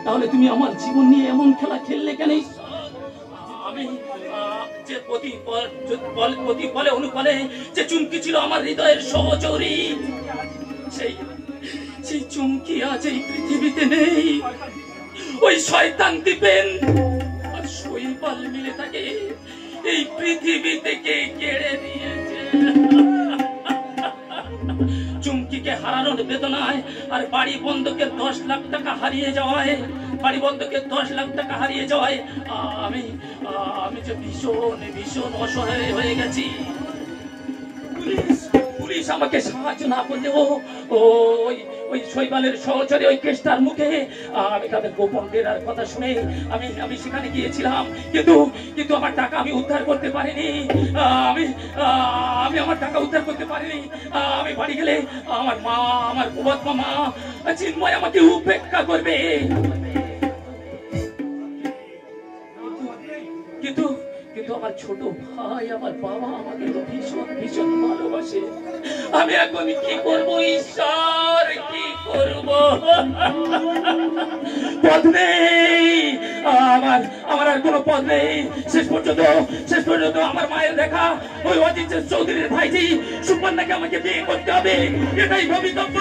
তাহলে তুমি আমার জীবন নিয়ে এমন খেলা খেললে কেন? আমি যে প্রতি পলে অনুপলে যে চুমকি ছিল আমার হৃদয়ের সহচরী, সেই চুমকি আজ এই পৃথিবীতে নেই। ওই শয়তান দিবেন আর শৈবাল মিলে থাকে এই পৃথিবী থেকে কেড়ে নিয়েছে। চুমকিকে হারানোর বেদনায় আর বাড়ি বন্ধকের 10 লাখ টাকা হারিয়ে যাওয়ায়, আমি যে ভীষণ অসহায় হয়ে গেছি। পুলিশ আমাকে সাহায্য না করলে ওই শৈবালের সহচরে ওই কেষ্টার মুখে আমি তাদের গোপন ডেরার কথা শুনে আমি সেখানে গিয়েছিলাম, কিন্তু আমার টাকা আমি উদ্ধার করতে পারিনি। আমি আমার টাকা উদ্ধার করতে পারিনি। আমি বাড়ি গেলে আমার মা, আমার বুবাত্মা মা চিন্ময় আমাকে উপেক্ষা করবে। কিন্তু আমার ছোট ভাই, আমার বাবা আমাকে তো ভীষণ ভালোবাসে। আমি এখন কি করব ঈশ্বর, কি করব? পথ নেই আমার আর কোনো পথ নেই। শেষ পর্যন্ত আমার মায়ের দেখা ওই অজিত চৌধুরীর ভাইজি সুপর্ণাকে আমাকে বিয়ে করতে হবে। এটাই ভবিতব্য।